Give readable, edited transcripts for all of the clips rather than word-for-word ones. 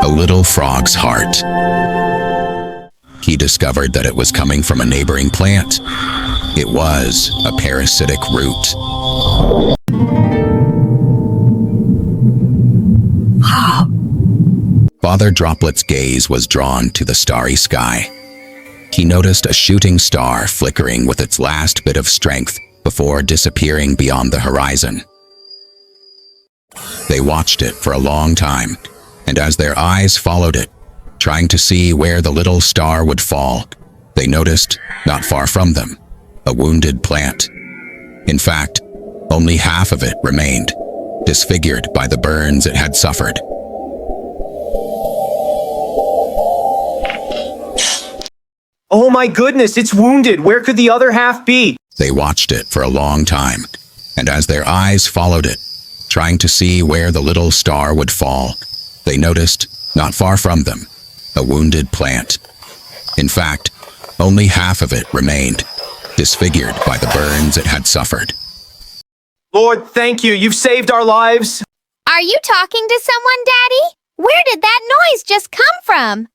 a little frog's heart. He discovered that it was coming from a neighboring plant. It was a parasitic root. Father Droplet's gaze was drawn to the starry sky. He noticed a shooting star flickering with its last bit of strength before disappearing beyond the horizon. They watched it for a long time, and as their eyes followed it, trying to see where the little star would fall, they noticed, not far from them, a wounded plant. In fact, only half of it remained, disfigured by the burns it had suffered. Oh my goodness, it's wounded. Where could the other half be? They watched it for a long time, and as their eyes followed it, trying to see where the little star would fall, they noticed, not far from them, a wounded plant. In fact, only half of it remained, disfigured by the burns it had suffered. Lord, thank you. You've saved our lives. Are you talking to someone, Daddy? Where did that noise just come from?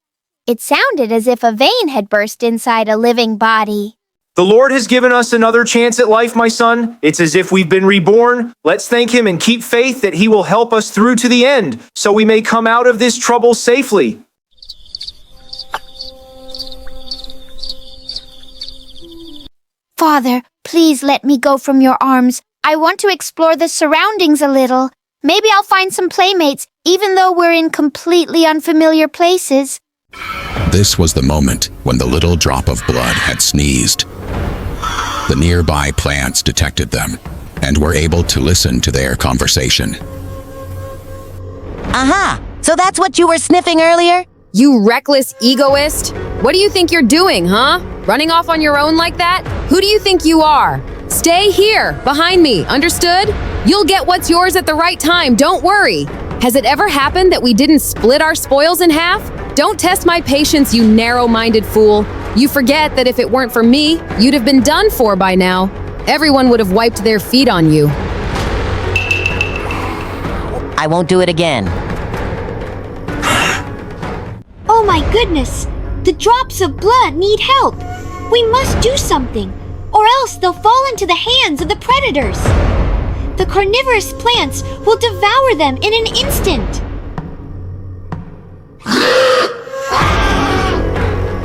It sounded as if a vein had burst inside a living body. The Lord has given us another chance at life, my son. It's as if we've been reborn. Let's thank Him and keep faith that He will help us through to the end, so we may come out of this trouble safely. Father, please let me go from your arms. I want to explore the surroundings a little. Maybe I'll find some playmates, even though we're in completely unfamiliar places. This was the moment when the little drop of blood had sneezed. The nearby plants detected them and were able to listen to their conversation. Aha! So that's what you were sniffing earlier? You reckless egoist! What do you think you're doing, huh? Running off on your own like that? Who do you think you are? Stay here, behind me, understood? You'll get what's yours at the right time, don't worry. Has it ever happened that we didn't split our spoils in half? Don't test my patience, you narrow-minded fool. You forget that if it weren't for me, you'd have been done for by now. Everyone would have wiped their feet on you. I won't do it again. Oh my goodness! The drops of blood need help! We must do something, or else they'll fall into the hands of the predators. The carnivorous plants will devour them in an instant.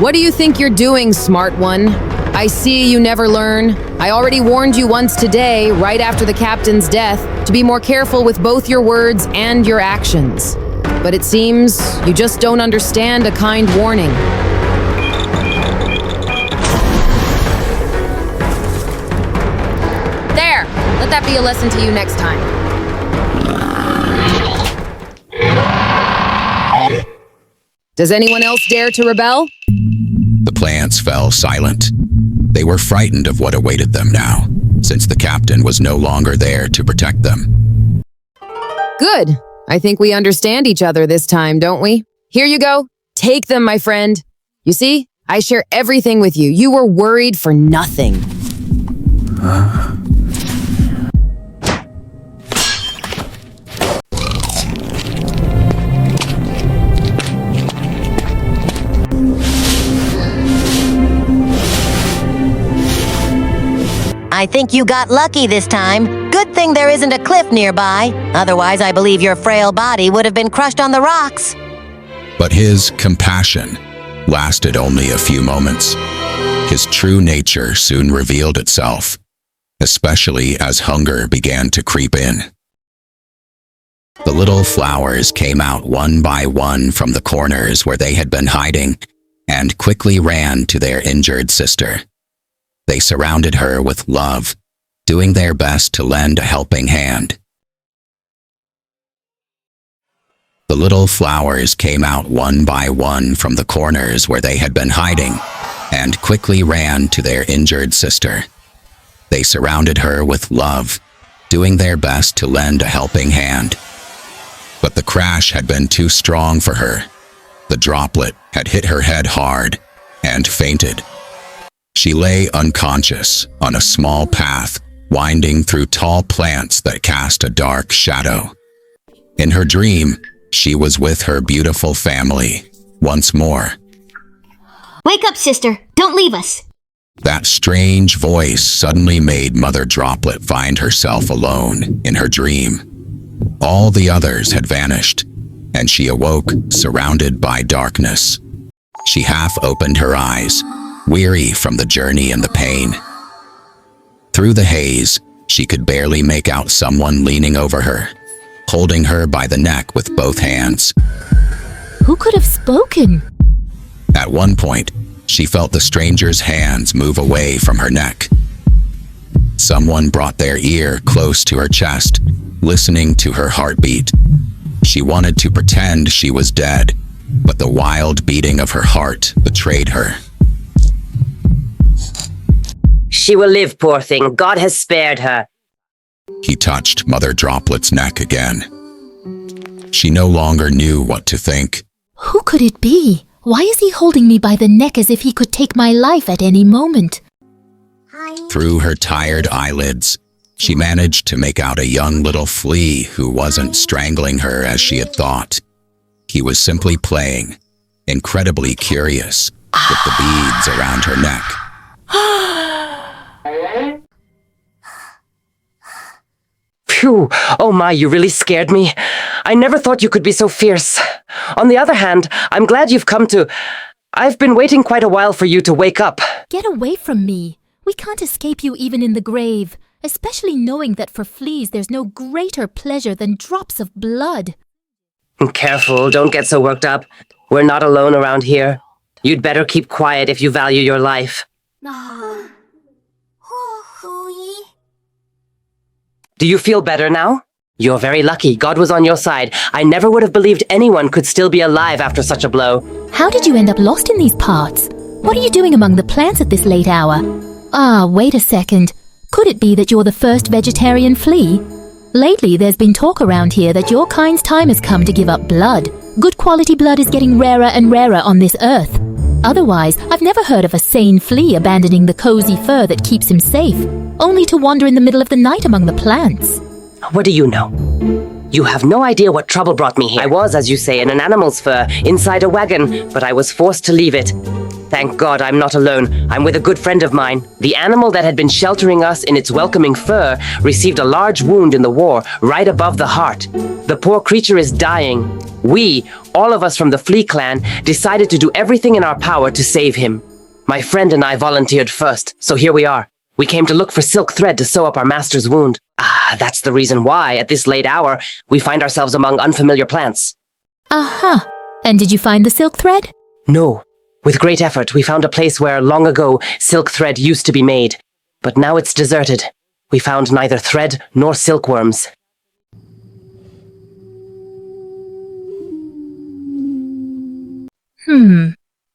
What do you think you're doing, smart one? I see you never learn. I already warned you once today, right after the captain's death, to be more careful with both your words and your actions. But it seems you just don't understand a kind warning. There! Let that be a lesson to you next time. Does anyone else dare to rebel? The plants fell silent. They were frightened of what awaited them now, since the captain was no longer there to protect them. Good. I think we understand each other this time, don't we? Here you go. Take them, my friend. You see, I share everything with you. You were worried for nothing. I think you got lucky this time. Good thing there isn't a cliff nearby. Otherwise, I believe your frail body would have been crushed on the rocks. But his compassion lasted only a few moments. His true nature soon revealed itself, especially as hunger began to creep in. The little flowers came out one by one from the corners where they had been hiding and quickly ran to their injured sister. They surrounded her with love, doing their best to lend a helping hand. The little flowers came out one by one from the corners where they had been hiding and quickly ran to their injured sister. They surrounded her with love, doing their best to lend a helping hand. But the crash had been too strong for her. The droplet had hit her head hard and fainted. She lay unconscious on a small path winding through tall plants that cast a dark shadow. In her dream, She was with her beautiful family once more. Wake up, sister. Don't leave us. That strange voice suddenly made Mother Droplet find herself alone in her dream. All the others had vanished, and she awoke surrounded by darkness. She half opened her eyes, weary from the journey and the pain. Through the haze, she could barely make out someone leaning over her, holding her by the neck with both hands. Who could have spoken? At one point, she felt the stranger's hands move away from her neck. Someone brought their ear close to her chest, listening to her heartbeat. She wanted to pretend she was dead, but the wild beating of her heart betrayed her. She will live, poor thing. God has spared her. He touched Mother Droplet's neck again. She no longer knew what to think. Who could it be? Why is he holding me by the neck as if he could take my life at any moment? Through her tired eyelids, she managed to make out a young little flea who wasn't strangling her as she had thought. He was simply playing, incredibly curious, with the beads around her neck. Phew! Oh my, you really scared me. I never thought you could be so fierce. On the other hand, I'm glad you've come to... I've been waiting quite a while for you to wake up. Get away from me. We can't escape you even in the grave, especially knowing that for fleas there's no greater pleasure than drops of blood. Careful, don't get so worked up. We're not alone around here. You'd better keep quiet if you value your life. Do you feel better now? You're very lucky. God was on your side. I never would have believed anyone could still be alive after such a blow. How did you end up lost in these parts? What are you doing among the plants at this late hour? Ah, wait a second. Could it be that you're the first vegetarian flea? Lately, there's been talk around here that your kind's time has come to give up blood. Good quality blood is getting rarer and rarer on this earth. Otherwise, I've never heard of a sane flea abandoning the cozy fur that keeps him safe, only to wander in the middle of the night among the plants. What do you know? You have no idea what trouble brought me here. I was, as you say, in an animal's fur, inside a wagon, but I was forced to leave it. Thank God I'm not alone. I'm with a good friend of mine. The animal that had been sheltering us in its welcoming fur received a large wound in the war, right above the heart. The poor creature is dying. We, all of us from the Flea clan, decided to do everything in our power to save him. My friend and I volunteered first, so here we are. We came to look for silk thread to sew up our master's wound. That's the reason why, at this late hour, we find ourselves among unfamiliar plants. Aha! And did you find the silk thread? No. With great effort, we found a place where, long ago, silk thread used to be made. But now it's deserted. We found neither thread nor silkworms.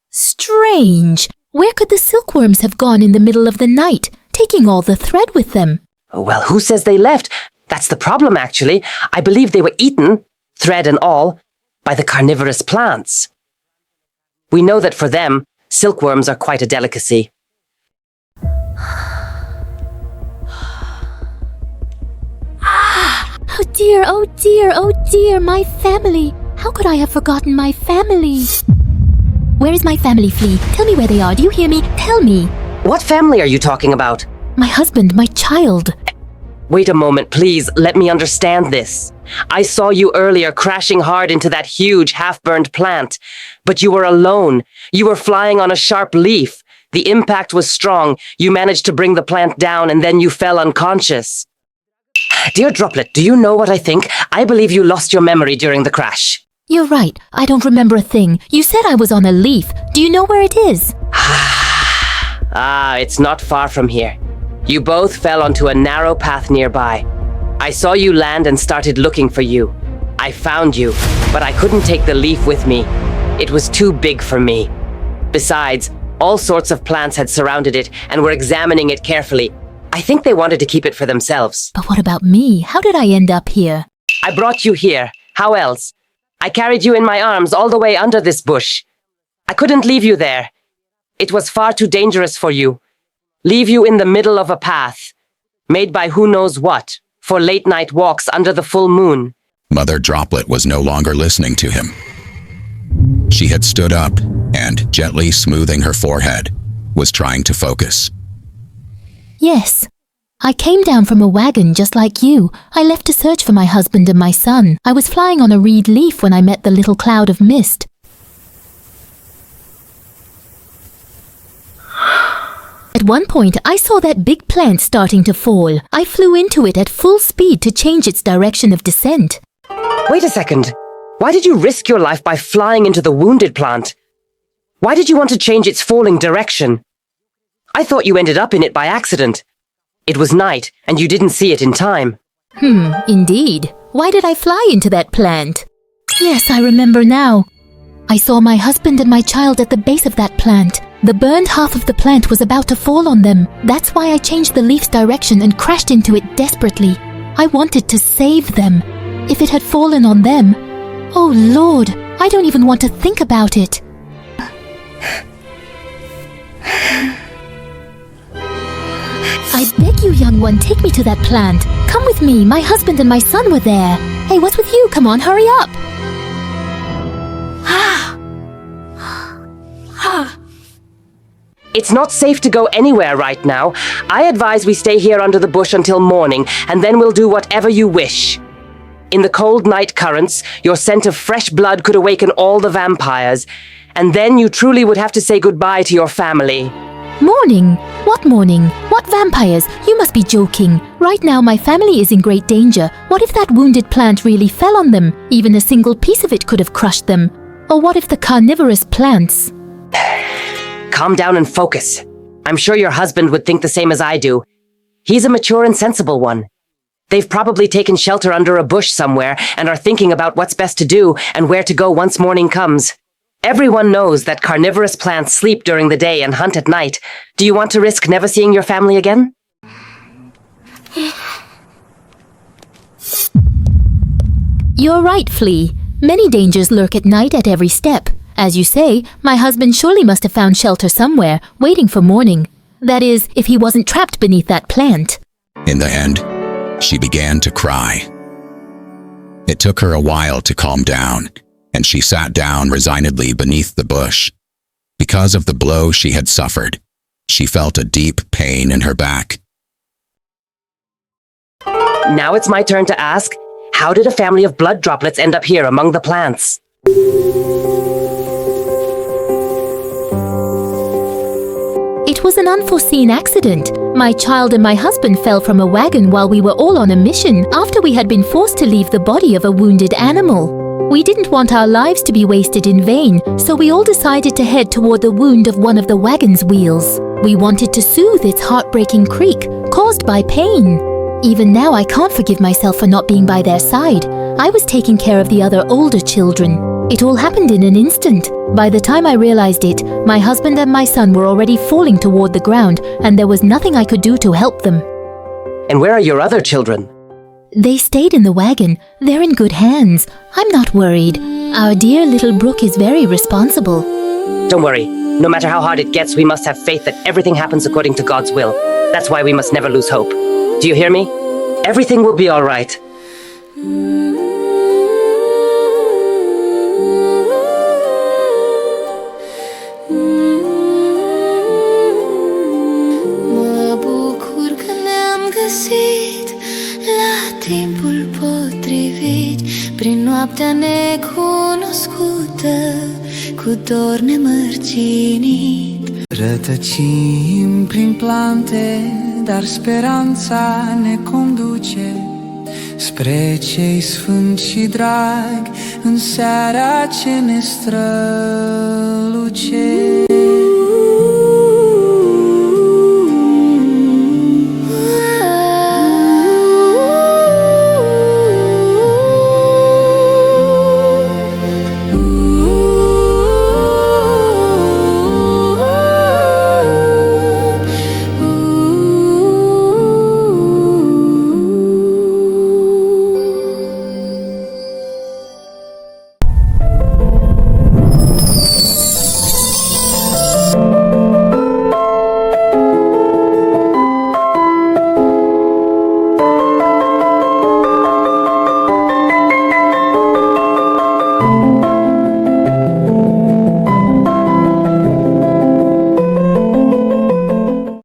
Strange. Where could the silkworms have gone in the middle of the night, taking all the thread with them? Well, who says they left? That's the problem, actually. I believe they were eaten, thread and all, by the carnivorous plants. We know that for them, silkworms are quite a delicacy. Oh dear, oh dear, oh dear, my family. How could I have forgotten my family? Where is my family, Flea? Tell me where they are. Do you hear me? Tell me. What family are you talking about? My husband, my child. Wait a moment, please. Let me understand this. I saw you earlier crashing hard into that huge, half-burned plant. But you were alone. You were flying on a sharp leaf. The impact was strong. You managed to bring the plant down, and then you fell unconscious. Dear Droplet, do you know what I think? I believe you lost your memory during the crash. You're right. I don't remember a thing. You said I was on a leaf. Do you know where it is? It's not far from here. You both fell onto a narrow path nearby. I saw you land and started looking for you. I found you, but I couldn't take the leaf with me. It was too big for me. Besides, all sorts of plants had surrounded it and were examining it carefully. I think they wanted to keep it for themselves. But what about me? How did I end up here? I brought you here. How else? I carried you in my arms all the way under this bush. I couldn't leave you there. It was far too dangerous for you. Leave you in the middle of a path, made by who knows what, for late-night walks under the full moon. Mother Droplet was no longer listening to him. She had stood up and, gently smoothing her forehead, was trying to focus. Yes. I came down from a wagon just like you. I left to search for my husband and my son. I was flying on a reed leaf when I met the little cloud of mist. At one point, I saw that big plant starting to fall. I flew into it at full speed to change its direction of descent. Wait a second. Why did you risk your life by flying into the wounded plant? Why did you want to change its falling direction? I thought you ended up in it by accident. It was night, and you didn't see it in time. Indeed. Why did I fly into that plant? Yes, I remember now. I saw my husband and my child at the base of that plant. The burned half of the plant was about to fall on them. That's why I changed the leaf's direction and crashed into it desperately. I wanted to save them. If it had fallen on them... Oh, Lord, I don't even want to think about it. I beg you, young one, take me to that plant. Come with me. My husband and my son were there. Hey, what's with you? Come on, hurry up. It's not safe to go anywhere right now. I advise we stay here under the bush until morning, and then we'll do whatever you wish. In the cold night currents, your scent of fresh blood could awaken all the vampires, and then you truly would have to say goodbye to your family. Morning? What morning? What vampires? You must be joking. Right now my family is in great danger. What if that wounded plant really fell on them? Even a single piece of it could have crushed them. Or what if the carnivorous plants... Calm down and focus. I'm sure your husband would think the same as I do. He's a mature and sensible one. They've probably taken shelter under a bush somewhere and are thinking about what's best to do and where to go once morning comes. Everyone knows that carnivorous plants sleep during the day and hunt at night. Do you want to risk never seeing your family again? You're right, Flea. Many dangers lurk at night at every step. As you say, my husband surely must have found shelter somewhere, waiting for morning. That is, if he wasn't trapped beneath that plant. In the end, she began to cry. It took her a while to calm down, and she sat down resignedly beneath the bush. Because of the blow she had suffered, she felt a deep pain in her back. Now it's my turn to ask, how did a family of blood droplets end up here among the plants? It was an unforeseen accident. My child and my husband fell from a wagon while we were all on a mission after we had been forced to leave the body of a wounded animal. We didn't want our lives to be wasted in vain, so we all decided to head toward the wound of one of the wagon's wheels. We wanted to soothe its heartbreaking creak, caused by pain. Even now I can't forgive myself for not being by their side. I was taking care of the other older children. It all happened in an instant. By the time I realized it, my husband and my son were already falling toward the ground, and there was nothing I could do to help them. And where are your other children? They stayed in the wagon. They're in good hands. I'm not worried. Our dear little Brooke is very responsible. Don't worry. No matter how hard it gets, we must have faith that everything happens according to God's will. That's why we must never lose hope. Do you hear me? Everything will be all right. Timpul potrivit, prin noaptea necunoscută, cu dor nemărginit. Rătăcim prin plante, dar speranța ne conduce spre cei sfânți și dragi în seara ce ne străluce.